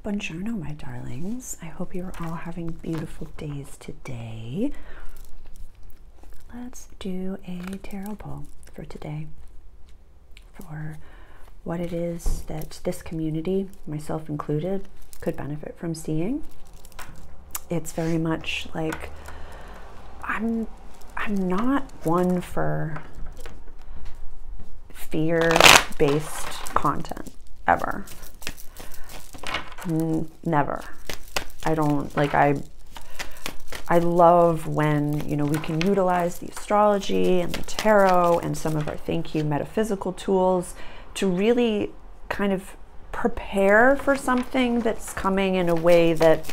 Buongiorno, my darlings. I hope you're all having beautiful days today. Let's do a tarot pull for today for what it is that this community, myself included, could benefit from seeing. It's very much like I'm not one for fear-based content ever. Never. I don't like I love when, you know, we can utilize the astrology and the tarot and some of our thank you metaphysical tools to really kind of prepare for something that's coming in a way that,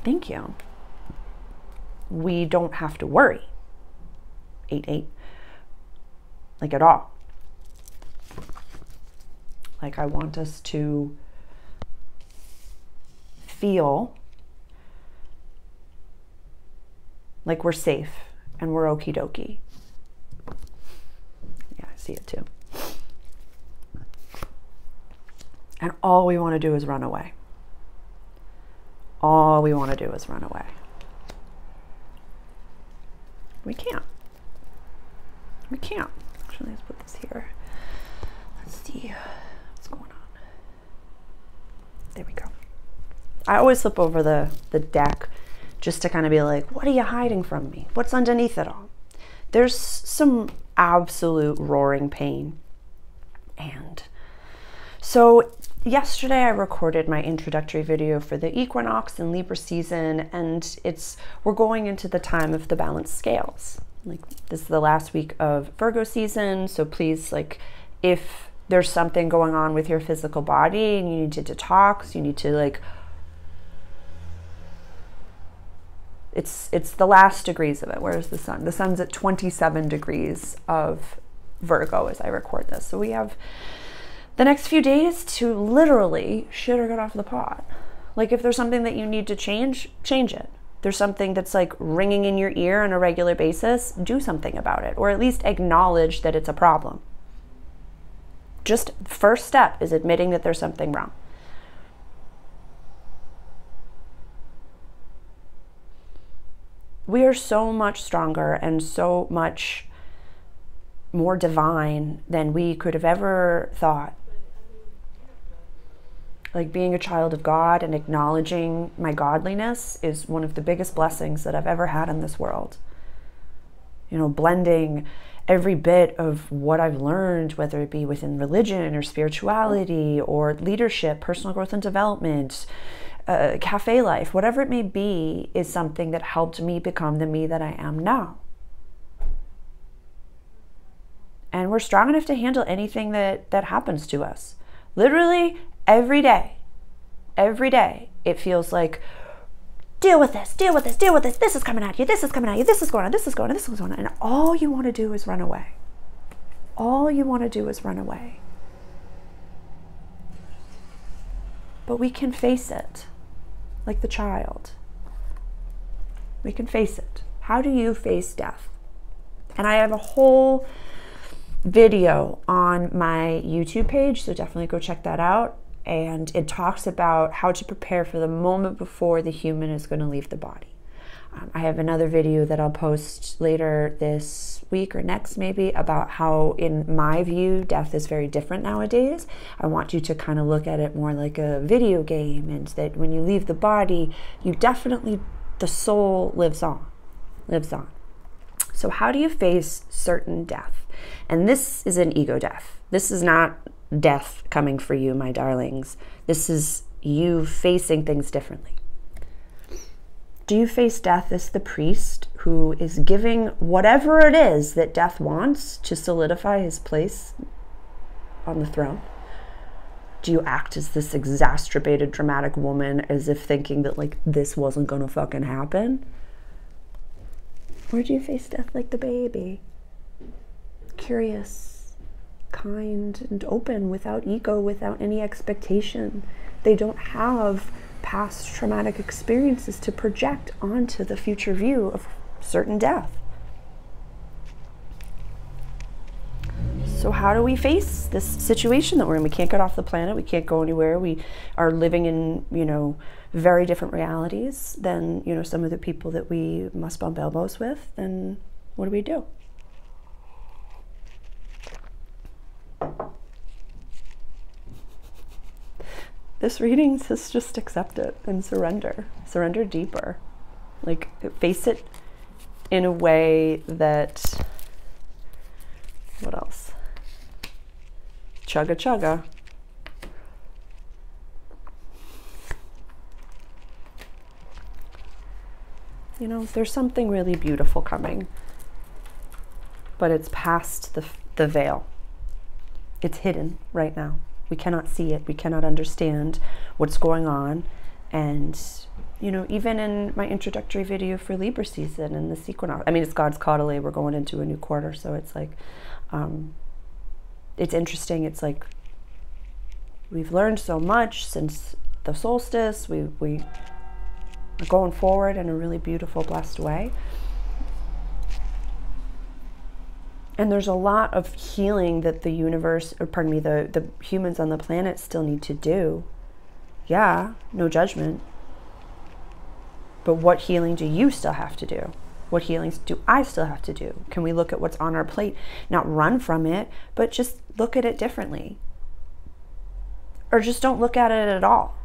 thank you, we don't have to worry. 8-8. Like at all. Like I want us to feel like we're safe and we're okie dokie. Yeah, I see it too. And all we want to do is run away. All we want to do is run away. We can't. We can't. Actually, let's put this here. Let's see what's going on. There we go. I always flip over the deck just to kind of be like, what are you hiding from me? What's underneath it all? There's some absolute roaring pain. And so yesterday I recorded my introductory video for the equinox and Libra season, and we're going into the time of the balanced scales. Like this is the last week of Virgo season, so please, like, if there's something going on with your physical body and you need to detox, you need to like, it's the last degrees of it. Where's the sun? The sun's at 27 degrees of Virgo as I record this. So we have the next few days to literally shit or get off the pot. Like if there's something that you need to change it. There's something that's like ringing in your ear on a regular basis, do something about it, or at least acknowledge that it's a problem. Just first step is admitting that there's something wrong. We are so much stronger and so much more divine than we could have ever thought. Like being a child of God and acknowledging my godliness is one of the biggest blessings that I've ever had in this world. You know, blending every bit of what I've learned, whether it be within religion or spirituality or leadership, personal growth and development, cafe life, whatever it may be, is something that helped me become the me that I am now. And we're strong enough to handle anything that happens to us. Literally every day, it feels like, deal with this, deal with this, deal with this. This is coming at you, this is coming at you, this is going on, this is going on, this is going on. And all you want to do is run away. All you want to do is run away. But we can face it, like the child. We can face it. How do you face death? And I have a whole video on my YouTube page, so definitely go check that out. And it talks about how to prepare for the moment before the human is going to leave the body. I have another video that I'll post later this week or next maybe about how, in my view, death is very different nowadays. I want you to kind of look at it more like a video game, and that when you leave the body, you definitely, the soul lives on. So how do you face certain death? And this is an ego death. This is not death coming for you, my darlings. This is you facing things differently. Do you face death as the priest who is giving whatever it is that death wants to solidify his place on the throne? Do you act as this exacerbated, dramatic woman as if thinking that like this wasn't gonna fucking happen? Or do you face death like the baby? Curious, kind, and open, without ego, without any expectation. They don't have past traumatic experiences to project onto the future view of certain death. So how do we face this situation that we're in? We can't get off the planet. We can't go anywhere. We are living in, you know, very different realities than, you know, some of the people that we must bump elbows with. And what do we do? This reading says just accept it and surrender. Surrender deeper. Like, face it in a way that, what else? Chugga chugga. You know, there's something really beautiful coming, but it's past the veil. It's hidden right now. We cannot see it. We cannot understand what's going on. And, you know, even in my introductory video for Libra season and this equinox, I mean, it's God's Caudale. We're going into a new quarter. So it's like, it's interesting. It's like, we've learned so much since the solstice. We are going forward in a really beautiful, blessed way. And there's a lot of healing that the universe, or pardon me, the humans on the planet still need to do. Yeah, no judgment. But what healing do you still have to do? What healings do I still have to do? Can we look at what's on our plate? Not run from it, but just look at it differently. Or just don't look at it at all.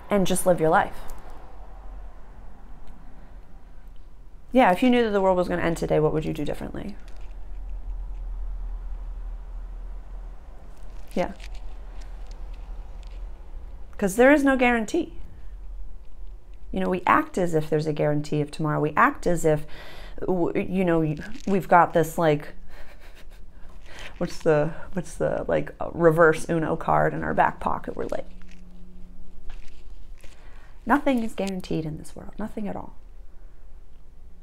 And just live your life. Yeah, if you knew that the world was going to end today, what would you do differently? Yeah. Because there is no guarantee. You know, we act as if there's a guarantee of tomorrow. We act as if, you know, we've got this, like, what's the like reverse Uno card in our back pocket. We're like, nothing is guaranteed in this world. Nothing at all.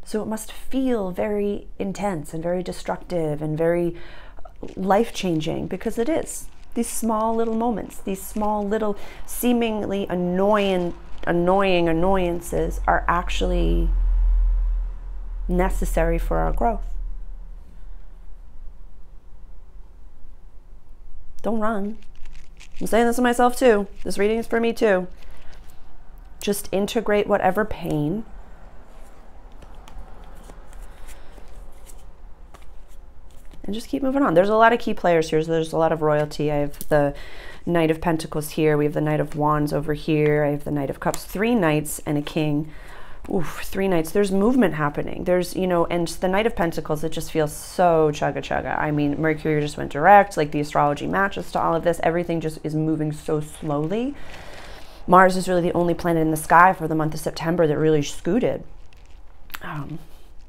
So it must feel very intense and very destructive and very life-changing, because it is. These small little moments, these small little seemingly annoying annoyances are actually necessary for our growth. Don't run. I'm saying this to myself too. This reading is for me too. Just integrate whatever pain and just keep moving on. There's a lot of key players here. So there's a lot of royalty. I have the Knight of Pentacles here. We have the Knight of Wands over here. I have the Knight of Cups. 3 knights and a king. Oof, 3 knights. There's movement happening. There's, you know, and the Knight of Pentacles, it just feels so chugga chugga. I mean, Mercury just went direct. Like, the astrology matches to all of this. Everything just is moving so slowly. Mars is really the only planet in the sky for the month of September that really scooted.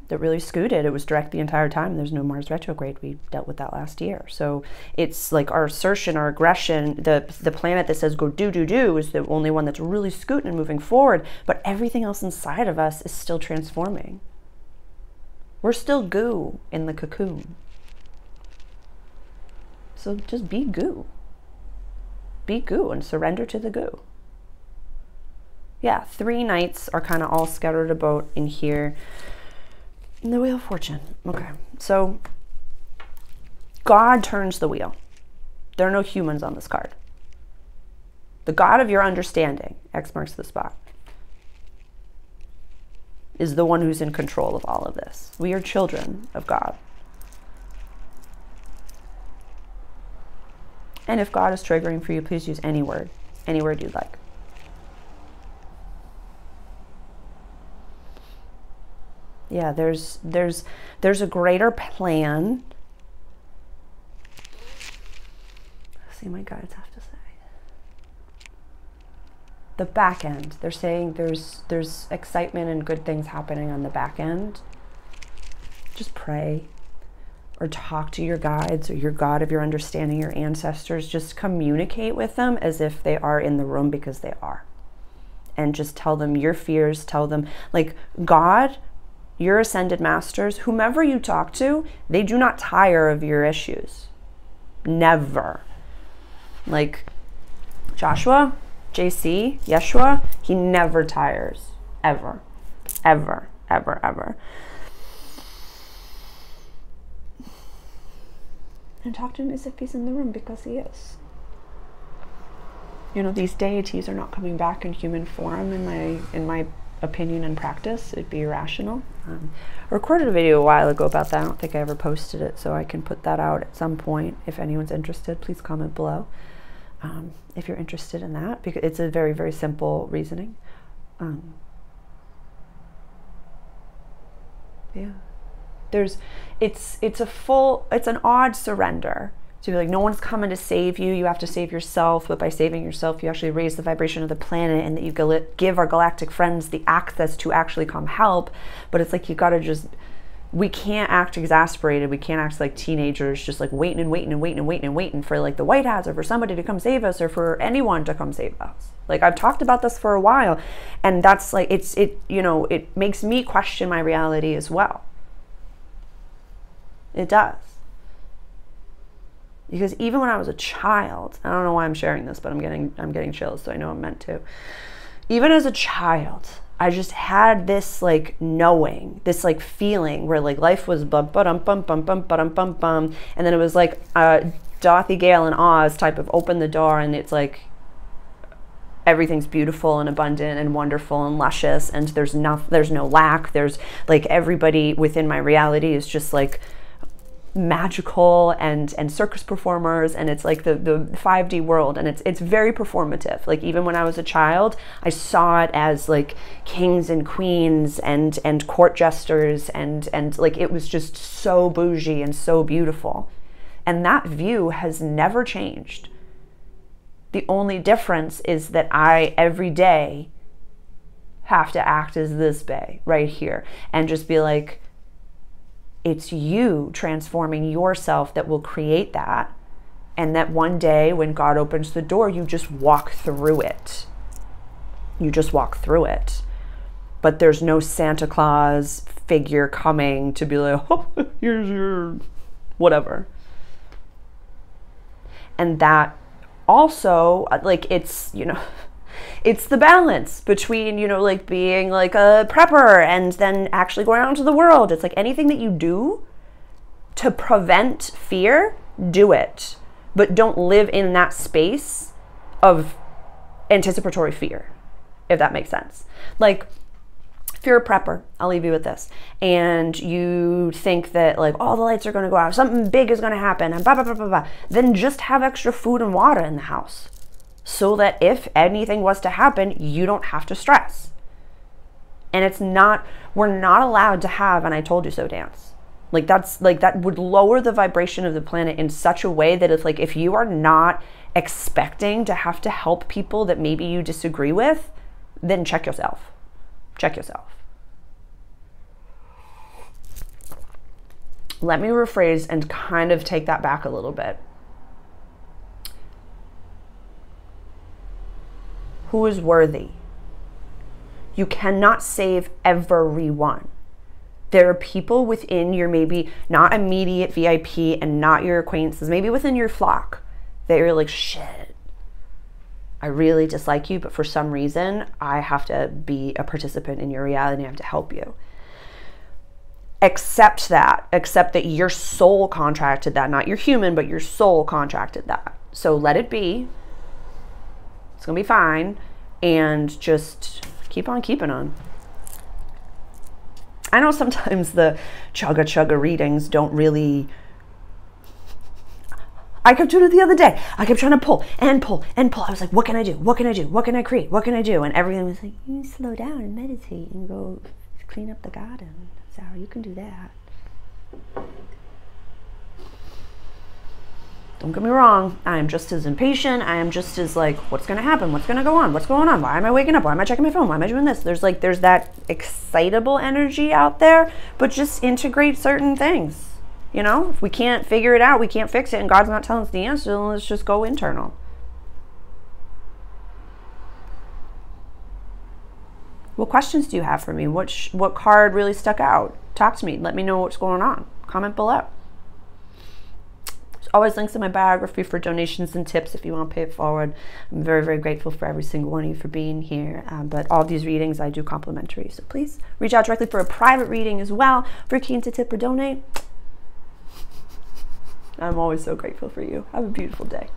It was direct the entire time. There's no Mars retrograde. We dealt with that last year. So it's like our assertion, our aggression, the planet that says go do is the only one that's really scooting and moving forward, but everything else inside of us is still transforming. We're still goo in the cocoon. So just be goo. Be goo and surrender to the goo. Yeah, 3 knights are kind of all scattered about in here. And the Wheel of Fortune. Okay, so God turns the wheel. There are no humans on this card. The God of your understanding, X marks the spot, is the one who's in control of all of this. We are children of God. And if God is triggering for you, please use any word you'd like. Yeah, there's a greater plan. Let's see what my guides have to say. The back end. They're saying there's excitement and good things happening on the back end. Just pray or talk to your guides or your God of your understanding, your ancestors. Just communicate with them as if they are in the room, because they are. And just tell them your fears. Tell them, like, God, your ascended masters, whomever you talk to, they do not tire of your issues. Never. Like Joshua, JC, Yeshua, he never tires. Ever. Ever, ever, ever. And talk to him as if he's in the room, because he is. You know, these deities are not coming back in human form in my opinion and practice. It'd be irrational. I recorded a video a while ago about that. I don't think I ever posted it, so I can put that out at some point. If anyone's interested, please comment below. If you're interested in that, because it's a very, very simple reasoning. Yeah. It's an odd surrender to be like, no one's coming to save you. You have to save yourself. But by saving yourself, you actually raise the vibration of the planet, and that you give our galactic friends the access to actually come help. But it's like, you got to just, we can't act exasperated. We can't act like teenagers, just like waiting and waiting and waiting and waiting and waiting for like the White Hats or for somebody to come save us or for anyone to come save us. Like, I've talked about this for a while, and that's like, it makes me question my reality as well. It does. Because even when I was a child, I don't know why I'm sharing this, but I'm getting chills, so I know I'm meant to. Even as a child, I just had this like knowing, this like feeling where like life was bum bum bum bum bum bum bum bum, and then it was like Dorothy Gale and Oz type of open the door, and it's like everything's beautiful and abundant and wonderful and luscious, and there's no lack. There's like, everybody within my reality is just like magical and circus performers, and it's like the 5D world, and it's very performative. Like, even when I was a child, I saw it as like kings and queens and court jesters, and like, it was just so bougie and so beautiful. And that view has never changed. The only difference is that I every day have to act as this bae right here and just be like, it's you transforming yourself that will create that. And that one day when God opens the door, you just walk through it. You just walk through it. But there's no Santa Claus figure coming to be like, oh, here's your whatever. And that also, like, it's, you know, it's the balance between, you know, like being like a prepper and then actually going out into the world. It's like, anything that you do to prevent fear, do it. But don't live in that space of anticipatory fear, if that makes sense. Like, if you're a prepper, I'll leave you with this, and you think that like all the lights are going to go out, something big is going to happen, and blah, blah, blah, blah, blah, then just have extra food and water in the house, so that if anything was to happen, you don't have to stress. And it's not, we're not allowed to have an I told you so dance. Like, that's like, that would lower the vibration of the planet in such a way that it's like, if you are not expecting to have to help people that maybe you disagree with, then check yourself. Check yourself. Let me rephrase and kind of take that back a little bit. Who is worthy? You cannot save everyone. There are people within your maybe not immediate VIP and not your acquaintances, maybe within your flock, that you're like, shit, I really dislike you, but for some reason, I have to be a participant in your reality and I have to help you. Accept that your soul contracted that, not your human, but your soul contracted that. So let it be. It's gonna be fine, and just keep on keeping on. I know sometimes the chugga readings don't really, I kept doing it the other day. I kept trying to pull and pull and pull. I was like, what can I do? What can I do? What can I create? What can I do? And everything was like, you slow down and meditate and go clean up the garden. Sarah, you can do that. Don't get me wrong, I am just as impatient. I am just as like, what's gonna happen? What's gonna go on? What's going on? Why am I waking up? Why am I checking my phone? Why am I doing this? There's that excitable energy out there, but just integrate certain things. You know, if we can't figure it out, we can't fix it, and God's not telling us the answer, then let's just go internal. What questions do you have for me? What card really stuck out? Talk to me. Let me know what's going on. Comment below. There's always links in my biography for donations and tips if you want to pay it forward. I'm very, very grateful for every single one of you for being here. But all these readings I do complimentary. So please reach out directly for a private reading as well. If you're keen to tip or donate, I'm always so grateful for you. Have a beautiful day.